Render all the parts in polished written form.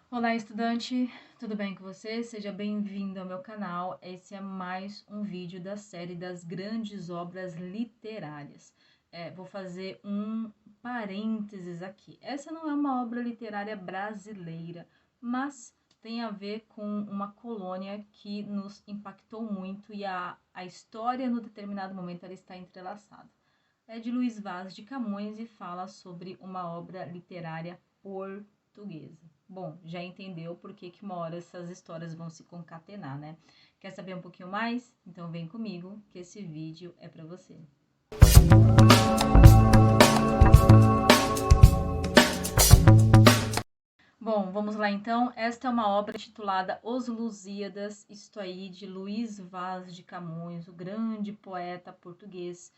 Olá, estudante, tudo bem com você? Seja bem-vindo ao meu canal. Esse é mais um vídeo da série das grandes obras literárias. Vou fazer um parênteses aqui. Essa não é uma obra literária brasileira, mas tem a ver com uma colônia que nos impactou muito e a história, no determinado momento, ela está entrelaçada. É de Luís Vaz de Camões e fala sobre uma obra literária portuguesa. Bom, já entendeu por que uma hora essas histórias vão se concatenar, né? Quer saber um pouquinho mais? Então vem comigo que esse vídeo é para você. Bom, vamos lá então. Esta é uma obra titulada Os Lusíadas, isto aí, de Luís Vaz de Camões, o grande poeta português.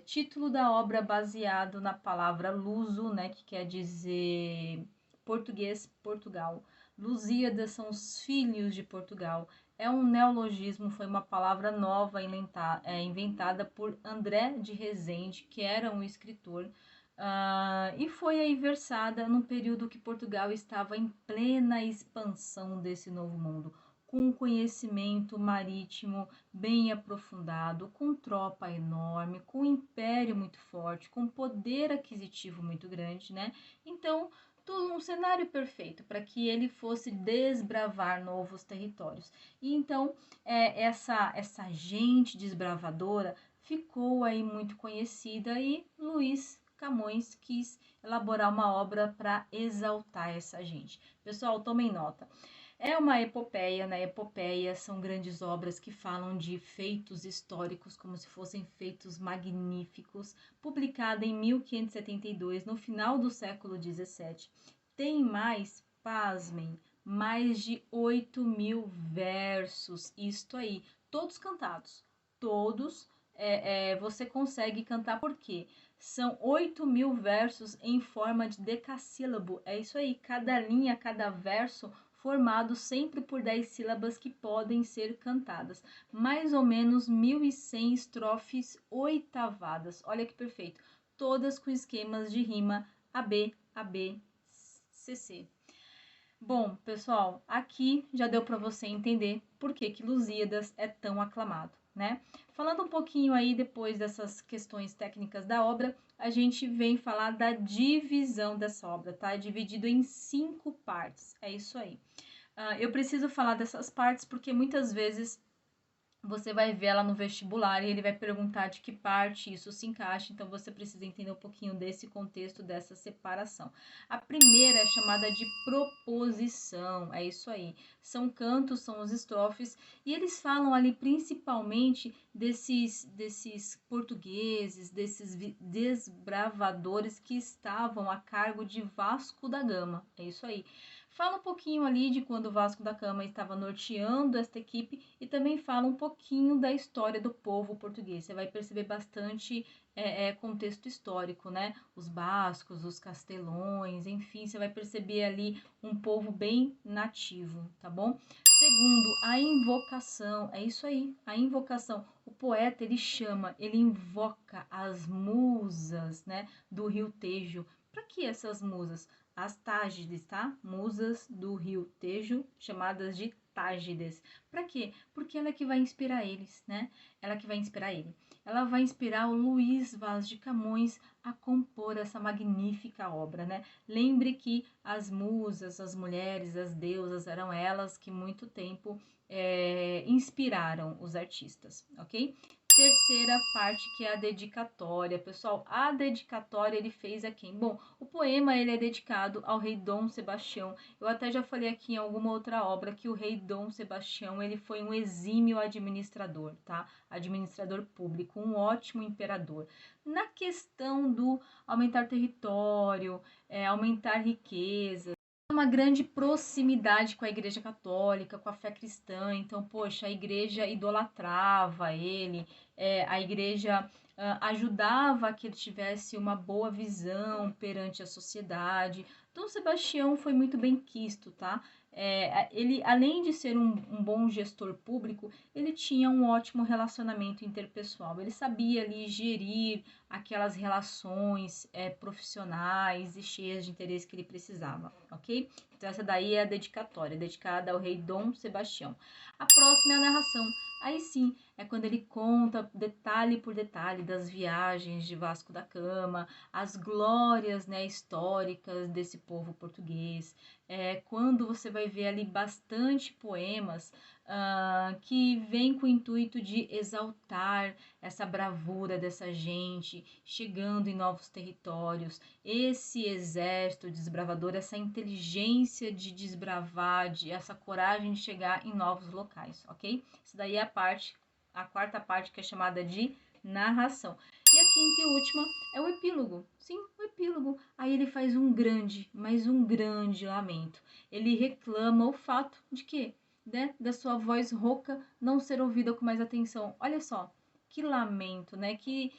Título da obra baseado na palavra luso, né, que quer dizer português, Portugal. Lusíadas são os filhos de Portugal. É um neologismo, foi uma palavra nova inventada por André de Rezende, que era um escritor e foi aí versada num período que Portugal estava em plena expansão desse novo mundo, com um conhecimento marítimo bem aprofundado, com tropa enorme, com um império muito forte, com poder aquisitivo muito grande, né? Então, todo um cenário perfeito para que ele fosse desbravar novos territórios. E então, essa gente desbravadora ficou aí muito conhecida e Luís Camões quis elaborar uma obra para exaltar essa gente. Pessoal, tomem nota. É uma epopeia, né? Epopeia são grandes obras que falam de feitos históricos como se fossem feitos magníficos, publicada em 1572, no final do século XVII. Tem mais, pasmem, mais de 8.000 versos, isto aí, todos cantados, todos você consegue cantar, por quê? São 8.000 versos em forma de decassílabo. É isso aí, cada linha, cada verso formado sempre por 10 sílabas que podem ser cantadas. Mais ou menos 1.100 estrofes oitavadas. Olha que perfeito. Todas com esquemas de rima AB, AB, CC. Bom, pessoal, aqui já deu para você entender por que Lusíadas é tão aclamado, né? Falando um pouquinho aí depois dessas questões técnicas da obra, a gente vem falar da divisão dessa obra, tá? É dividido em 5 partes, é isso aí. Eu preciso falar dessas partes porque muitas vezes você vai ver ela no vestibular e ele vai perguntar de que parte isso se encaixa, então você precisa entender um pouquinho desse contexto, dessa separação. A primeira é chamada de proposição, é isso aí. São cantos, são os estrofes, e eles falam ali principalmente desses portugueses, desses desbravadores que estavam a cargo de Vasco da Gama, é isso aí. Fala um pouquinho ali de quando o Vasco da Gama estava norteando esta equipe e também fala um pouquinho da história do povo português. Você vai perceber bastante contexto histórico, né? Os bascos, os castelões, enfim, você vai perceber ali um povo bem nativo, tá bom? Segundo, a invocação, é isso aí, a invocação. O poeta, ele chama, ele invoca as musas, né, do rio Tejo. Para que essas musas? As Tágides, tá? Musas do rio Tejo, chamadas de Tágides. Para quê? Porque ela é que vai inspirar eles, né? Ela que vai inspirar ele. Ela vai inspirar o Luís Vaz de Camões a compor essa magnífica obra, né? Lembre que as musas, as mulheres, as deusas, eram elas que muito tempo inspiraram os artistas, ok? Terceira parte, que é a dedicatória. Pessoal, a dedicatória ele fez a quem? Bom, o poema ele é dedicado ao rei Dom Sebastião. Eu até já falei aqui em alguma outra obra que o rei Dom Sebastião ele foi um exímio administrador, tá? Administrador público, um ótimo imperador. Na questão do aumentar território, aumentar riqueza, uma grande proximidade com a Igreja Católica, com a fé cristã. Então, poxa, a igreja idolatrava ele, a igreja ajudava a que ele tivesse uma boa visão perante a sociedade. Dom Sebastião foi muito bem quisto, tá? Ele, além de ser um bom gestor público, ele tinha um ótimo relacionamento interpessoal. Ele sabia ali gerir aquelas relações profissionais e cheias de interesse que ele precisava, ok? Então essa daí é a dedicatória, dedicada ao rei Dom Sebastião. A próxima é a narração. Aí sim, é quando ele conta detalhe por detalhe das viagens de Vasco da Gama, as glórias, né, históricas desse povo português. Quando você vai ver ali bastante poemas que vêm com o intuito de exaltar essa bravura dessa gente, chegando em novos territórios, esse exército desbravador, essa inteligência de desbravar, essa coragem de chegar em novos locais, ok? Isso daí é a quarta parte, que é chamada de narração. E a quinta e última é o epílogo. Sim, o epílogo. Aí ele faz mas um grande lamento. Ele reclama o fato de que, né, da sua voz rouca não ser ouvida com mais atenção. Olha só, que lamento, né? Que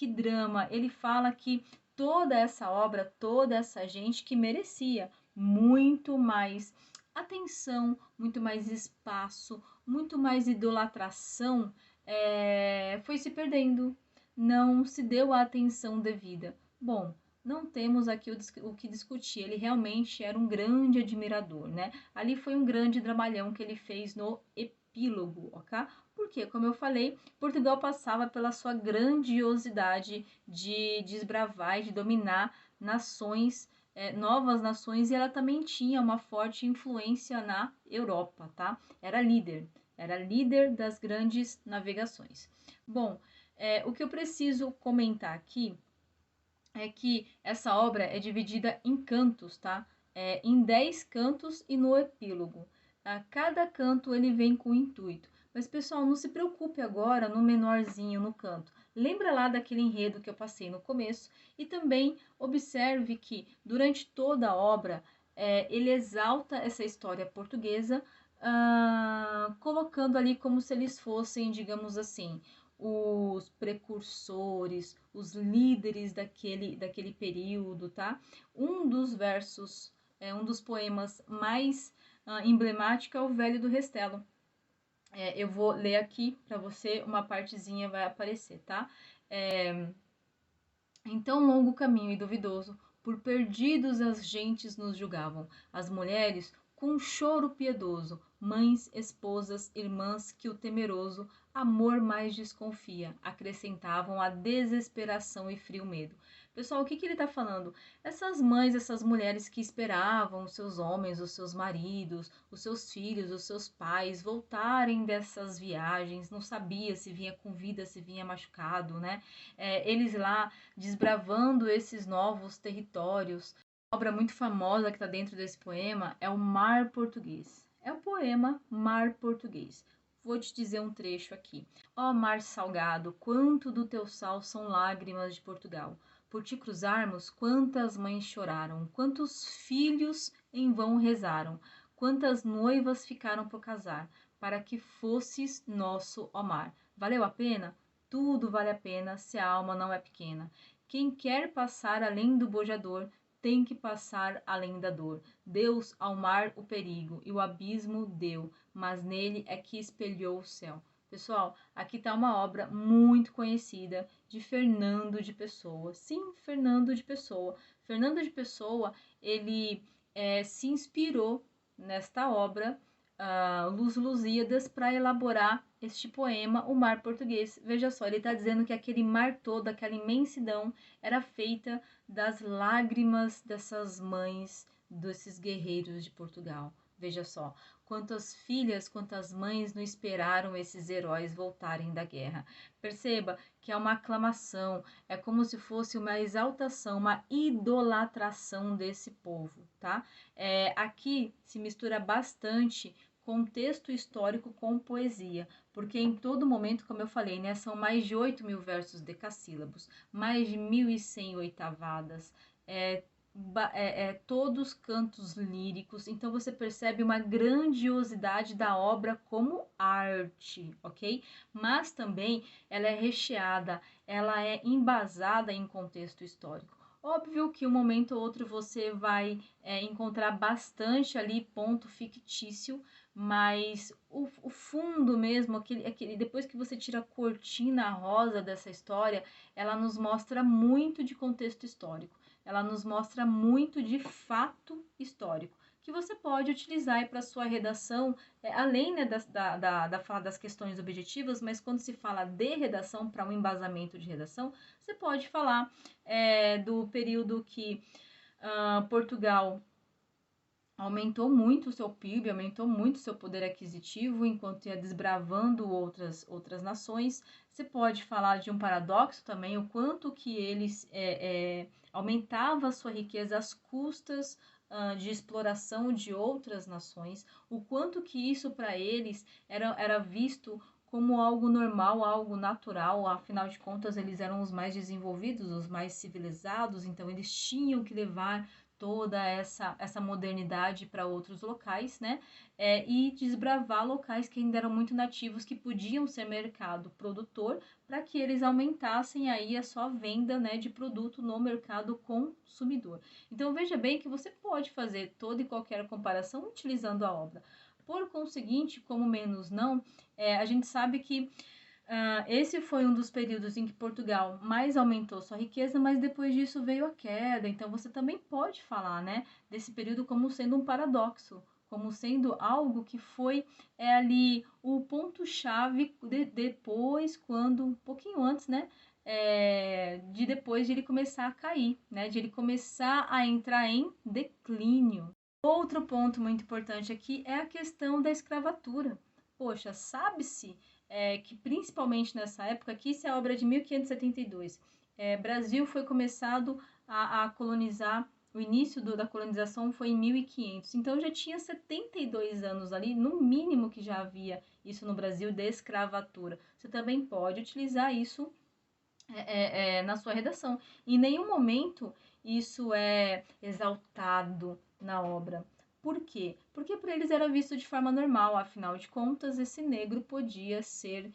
drama. Ele fala que toda essa obra, toda essa gente que merecia muito mais atenção, muito mais espaço, muito mais idolatração, foi se perdendo, não se deu a atenção devida. Bom, não temos aqui o que discutir, ele realmente era um grande admirador, né? Ali foi um grande dramalhão que ele fez no epílogo, ok? Porque, como eu falei, Portugal passava pela sua grandiosidade de desbravar e de dominar nações, novas nações, e ela também tinha uma forte influência na Europa, tá? Era líder das grandes navegações. Bom, o que eu preciso comentar aqui é que essa obra é dividida em cantos, tá? Em 10 cantos e no epílogo. Cada canto ele vem com um intuito. Mas, pessoal, não se preocupe agora no menorzinho no canto. Lembra lá daquele enredo que eu passei no começo e também observe que durante toda a obra ele exalta essa história portuguesa, colocando ali como se eles fossem, digamos assim, os precursores, os líderes daquele período, tá? Um dos versos, um dos poemas mais emblemático é o Velho do Restelo. Eu vou ler aqui para você, uma partezinha vai aparecer, tá? Em tão longo caminho e duvidoso, por perdidos as gentes nos julgavam, as mulheres com um choro piedoso, mães, esposas, irmãs que o temeroso amor mais desconfia, acrescentavam a desesperação e frio medo. Pessoal, o que ele está falando? Essas mães, essas mulheres que esperavam os seus homens, os seus maridos, os seus filhos, os seus pais voltarem dessas viagens, não sabia se vinha com vida, se vinha machucado, né? Eles lá desbravando esses novos territórios. Uma obra muito famosa que está dentro desse poema é o Mar Português. É o poema Mar Português. Vou te dizer um trecho aqui. Ó mar salgado, quanto do teu sal são lágrimas de Portugal. Por te cruzarmos, quantas mães choraram, quantos filhos em vão rezaram, quantas noivas ficaram por casar, para que fosses nosso, ó mar. Valeu a pena? Tudo vale a pena se a alma não é pequena. Quem quer passar além do bojador, tem que passar além da dor. Deus ao mar o perigo e o abismo deu, mas nele é que espelhou o céu. Pessoal, aqui está uma obra muito conhecida de Fernando de Pessoa. Sim, Fernando de Pessoa. Fernando de Pessoa, ele se inspirou nesta obra, Los Lusíadas, para elaborar este poema, O Mar Português. Veja só, ele está dizendo que aquele mar todo, aquela imensidão, era feita das lágrimas dessas mães, desses guerreiros de Portugal. Veja só, quantas filhas, quantas mães não esperaram esses heróis voltarem da guerra. Perceba que é uma aclamação, é como se fosse uma exaltação, uma idolatração desse povo, tá? Aqui se mistura bastante contexto histórico com poesia, porque em todo momento, como eu falei, né, são mais de 8.000 versos decassílabos, mais de 1.100 oitavadas, todos cantos líricos, então você percebe uma grandiosidade da obra como arte, ok? Mas também ela é recheada, ela é embasada em contexto histórico. Óbvio que um momento ou outro você vai encontrar bastante ali ponto fictício, mas o fundo mesmo, depois que você tira a cortina rosa dessa história, ela nos mostra muito de contexto histórico, ela nos mostra muito de fato histórico, que você pode utilizar para sua redação, além, né, fala das questões objetivas, mas quando se fala de redação, para um embasamento de redação, você pode falar do período que Portugal aumentou muito o seu PIB, aumentou muito o seu poder aquisitivo, enquanto ia desbravando outras nações. Você pode falar de um paradoxo também, o quanto que eles aumentava a sua riqueza às custas de exploração de outras nações, o quanto que isso para eles era visto como algo normal, algo natural, afinal de contas eles eram os mais desenvolvidos, os mais civilizados, então eles tinham que levar toda essa modernidade para outros locais, né? E desbravar locais que ainda eram muito nativos, que podiam ser mercado produtor, para que eles aumentassem aí a sua venda, né, de produto no mercado consumidor. Então veja bem que você pode fazer toda e qualquer comparação utilizando a obra. Por conseguinte, como menos não, a gente sabe que esse foi um dos períodos em que Portugal mais aumentou sua riqueza, mas depois disso veio a queda. Então você também pode falar, né, desse período como sendo um paradoxo, como sendo algo que foi ali o ponto-chave depois, quando, um pouquinho antes, né, depois de ele começar a cair, né, de ele começar a entrar em declínio. Outro ponto muito importante aqui é a questão da escravatura. Poxa, sabe-se que principalmente nessa época, aqui isso é obra de 1572, Brasil foi começado a colonizar, o início da colonização foi em 1500, então já tinha 72 anos ali, no mínimo que já havia isso no Brasil de escravatura. Você também pode utilizar isso na sua redação. Em nenhum momento isso é exaltado na obra. Por quê? Porque para eles era visto de forma normal, afinal de contas, esse negro podia ser,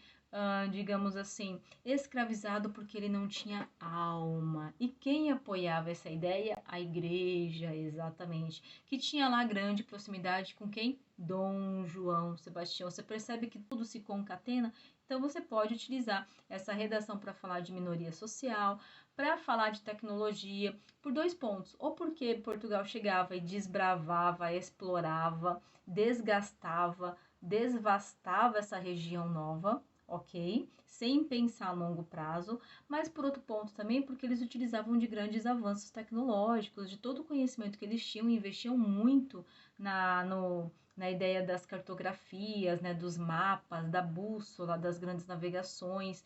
digamos assim, escravizado porque ele não tinha alma. E quem apoiava essa ideia? A igreja, exatamente, que tinha lá grande proximidade com quem? Dom João Sebastião. Você percebe que tudo se concatena? Então você pode utilizar essa redação para falar de minoria social, para falar de tecnologia, por dois pontos. Ou porque Portugal chegava e desbravava, explorava, desgastava, desvastava essa região nova, ok? Sem pensar a longo prazo, mas por outro ponto também porque eles utilizavam de grandes avanços tecnológicos, de todo o conhecimento que eles tinham, investiam muito na ideia das cartografias, né, dos mapas, da bússola, das grandes navegações.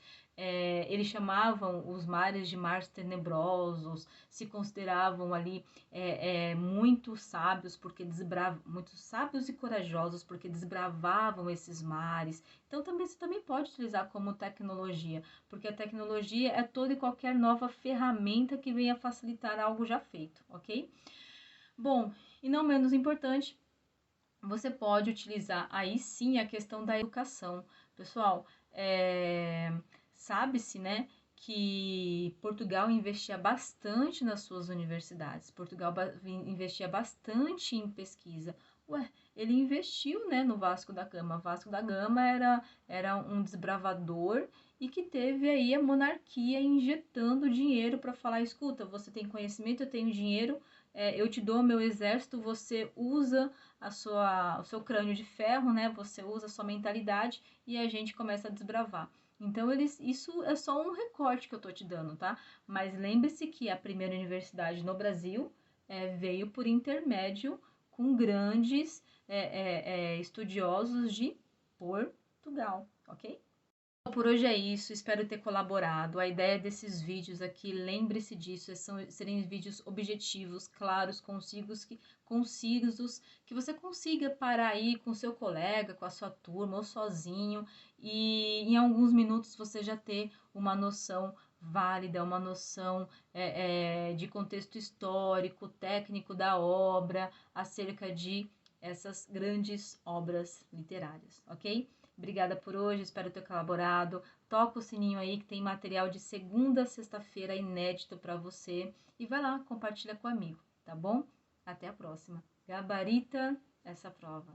Eles chamavam os mares de mares tenebrosos, se consideravam ali muito sábios, muito sábios e corajosos, porque desbravavam esses mares. Então você também pode utilizar como tecnologia, porque a tecnologia é toda e qualquer nova ferramenta que venha facilitar algo já feito, ok? Bom, e não menos importante, você pode utilizar aí sim a questão da educação. Pessoal, sabe-se, né, que Portugal investia bastante nas suas universidades, Portugal investia bastante em pesquisa. Ué, ele investiu, né, no Vasco da Gama. Vasco da Gama era um desbravador e que teve aí a monarquia injetando dinheiro para falar, escuta, você tem conhecimento, eu tenho dinheiro, eu te dou meu exército, você usa o seu crânio de ferro, né? Você usa a sua mentalidade e a gente começa a desbravar. Então, isso é só um recorte que eu tô te dando, tá? Mas lembre-se que a primeira universidade no Brasil veio por intermédio com grandes estudiosos de Portugal, ok? Por hoje é isso, espero ter colaborado. A ideia desses vídeos aqui, lembre-se disso, serem vídeos objetivos, claros, concisos, que você consiga parar aí com seu colega, com a sua turma ou sozinho e em alguns minutos você já ter uma noção válida, uma noção de contexto histórico, técnico da obra, acerca de essas grandes obras literárias, ok? Obrigada por hoje, espero ter colaborado. toca o sininho aí que tem material de segunda a sexta-feira inédito para você. E vai lá, compartilha com o amigo, tá bom? Até a próxima. Gabarita essa prova.